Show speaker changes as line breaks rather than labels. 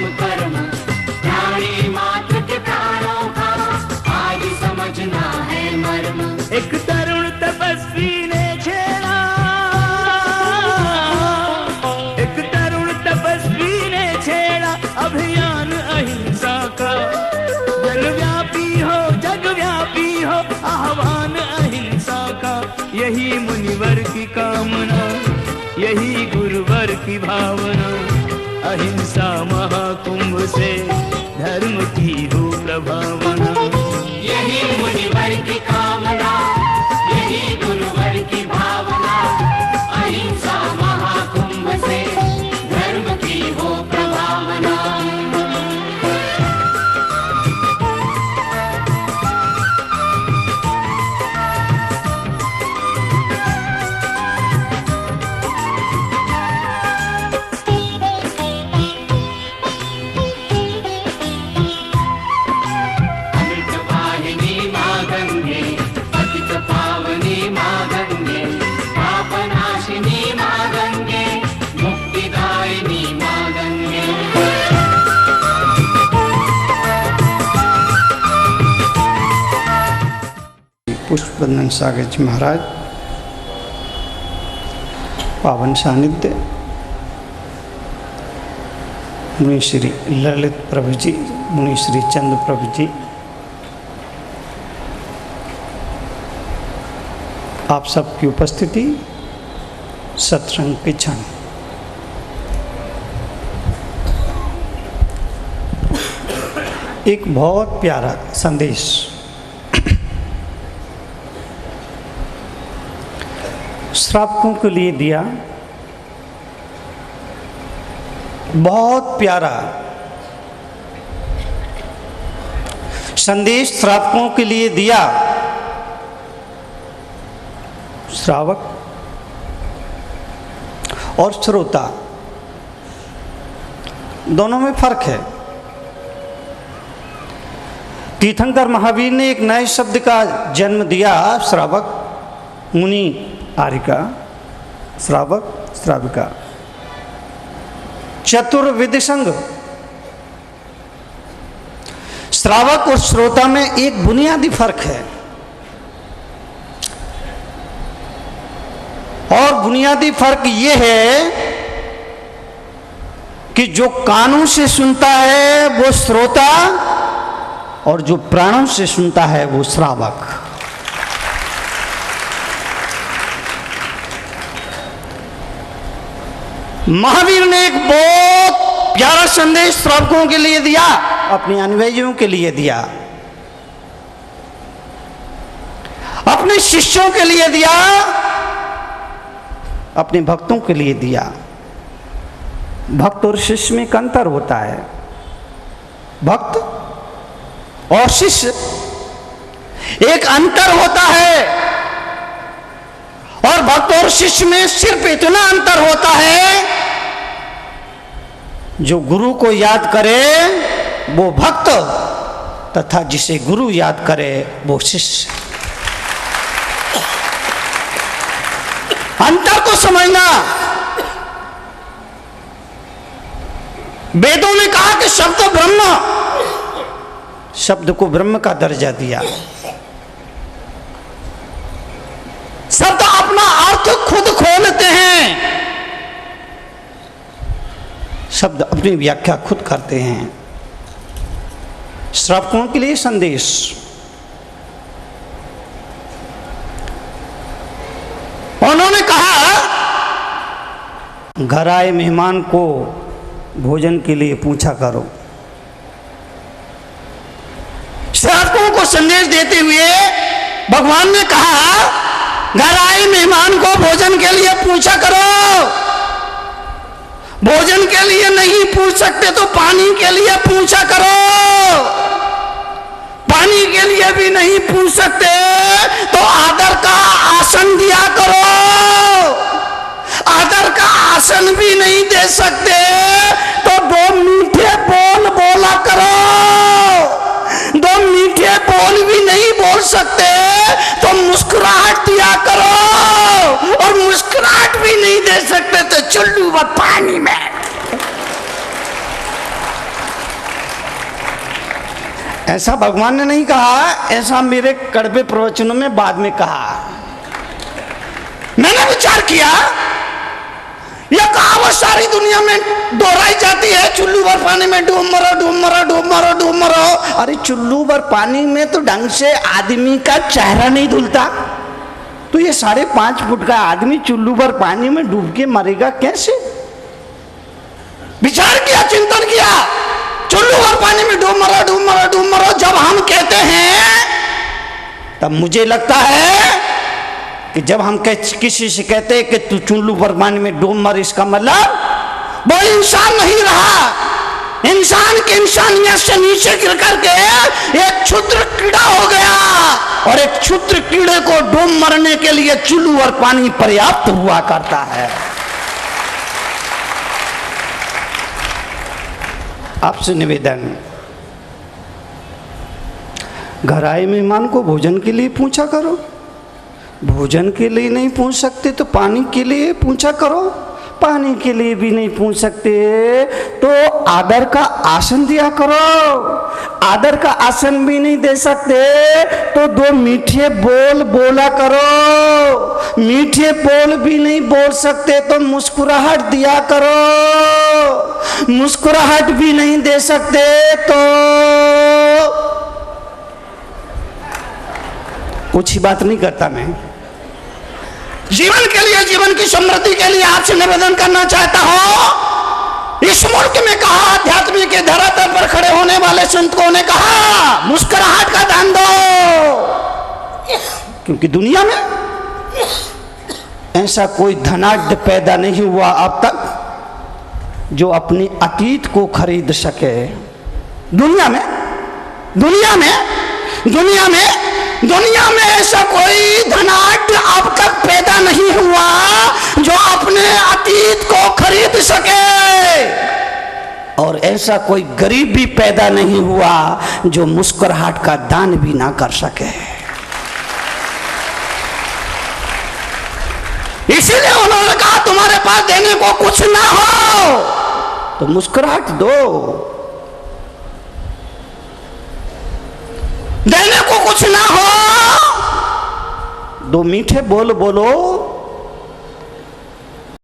काम कर्म, प्राणी मात्र के प्राणों का आज समझना है मर्म।
एक तरुण तपस्वी ने छेड़ा, एक तरुण तपस्वी ने छेड़ा अभियान अहिंसा का। जगव्यापी हो आह्वान अहिंसा का। यही मुनिवर की कामना, यही गुरुवर की भावना। अहिंसा महाकुंभ से धर्म की हो प्रभावना।
यही मुनिवर की कामना, यही गुरुवर की भावना। अहिंसा महाकुंभ से धर्म की हो प्रभावना।
पुष्पवंदन सागर जी महाराज, पावन सानिध्य मुनि श्री ललित प्रभु जी, मुनि श्री चंद्र प्रभु जी, आप सबकी उपस्थिति, सत्संग के क्षण। एक बहुत प्यारा संदेश श्रावकों के लिए दिया, बहुत प्यारा संदेश श्रावकों के लिए दिया। श्रावक और श्रोता दोनों में फर्क है। तीर्थंकर महावीर ने एक नए शब्द का जन्म दिया, श्रावक, मुनि आर्यिका, श्रावक श्राविका, चतुर्विध संघ। श्रावक और श्रोता में एक बुनियादी फर्क है, और बुनियादी फर्क यह है कि जो कानों से सुनता है वो श्रोता, और जो प्राणों से सुनता है वो श्रावक। महावीर ने एक बहुत प्यारा संदेश श्रावकों के लिए दिया, अपने अनुयायियों के लिए दिया, अपने शिष्यों के लिए दिया, अपने भक्तों के लिए दिया। भक्त और शिष्य में एक अंतर होता है। भक्त और शिष्य एक अंतर होता है, और भक्त और शिष्य में सिर्फ इतना अंतर होता है, जो गुरु को याद करे वो भक्त, तथा जिसे गुरु याद करे वो शिष्य। अंतर को समझना। वेदों ने कहा कि शब्द ब्रह्म, शब्द को ब्रह्म का दर्जा दिया। शब्द अपना अर्थ खुद खोलते हैं, शब्द अपनी व्याख्या खुद करते हैं। श्रावकों के लिए संदेश। उन्होंने कहा, घर आए मेहमान को भोजन के लिए पूछा करो। श्रावकों को संदेश देते हुए भगवान ने कहा, घर आए मेहमान को भोजन के लिए पूछा करो। भोजन के लिए नहीं पूछ सकते तो पानी के लिए पूछा करो। पानी के लिए भी नहीं पूछ सकते तो आदर का आसन दिया करो। आदर का आसन भी नहीं दे सकते तो दो मीठे बोल बोला करो। दो मीठे बोल भी नहीं बोल सकते तो मुस्कुराहट दिया करो, और मुस्कुराहट भी नहीं दे सकते तो चुल्लू व पानी में। ऐसा भगवान ने नहीं कहा, ऐसा मेरे कड़वे प्रवचनों में बाद में कहा। मैंने विचार किया, यह कहावत सारी दुनिया में दोहराई जाती है, चुल्लू भर पानी में डूब मरो, डूब मरो, डूब मरो, डूब मरो। अरे चुल्लू भर पानी में तो ढंग से आदमी का चेहरा नहीं धुलता, तो ये 5.5 फुट का आदमी चुल्लू भर पानी में डूब के मरेगा कैसे? विचार किया, चिंतन किया, चुल्लू भर पानी में डूब मरो, डूब मरो, डूब मरो जब हम कहते हैं, तब मुझे लगता है कि जब हम किसी से कहते हैं कि तू चुल्लू भर पानी में डूब मर, इसका मतलब वो इंसान नहीं रहा। इंसान की इंसानियत से नीचे गिर करके एक क्षुद्र कीड़ा हो गया, और एक क्षुद्र कीड़े को डूब मरने के लिए चुल्लू और पानी पर्याप्त हुआ करता है। आपसे निवेदन, घर आए मेहमान को भोजन के लिए पूछा करो, भोजन के लिए नहीं पूछ सकते तो पानी के लिए पूछा करो, पानी के लिए भी नहीं पूछ सकते तो आदर का आसन दिया करो, आदर का आसन भी नहीं दे सकते तो 2 मीठे बोल बोला करो, मीठे बोल भी नहीं बोल सकते तो मुस्कुराहट दिया करो, मुस्कुराहट भी नहीं दे सकते तो कुछ ही बात नहीं करता मैं। जीवन के लिए, जीवन की समृद्धि के लिए आपसे निवेदन करना चाहता हूं। इस मुल्क में कहा, अध्यात्म के धरातल पर खड़े होने वाले संतों ने कहा, मुस्कुराहट का दान दो, क्योंकि दुनिया में ऐसा कोई धनाढ्य पैदा नहीं हुआ अब तक जो अपने अतीत को खरीद सके। दुनिया में दुनिया में दुनिया में दुनिया में ऐसा कोई धनाढ्य अब तक पैदा नहीं हुआ जो अपने अतीत को खरीद सके, और ऐसा कोई गरीब भी पैदा नहीं हुआ जो मुस्कुराहट का दान भी ना कर सके। इसीलिए उन्होंने कहा, तुम्हारे पास देने को कुछ ना हो तो मुस्कुराहट दो, देने को कुछ ना हो 2 मीठे बोल बोलो,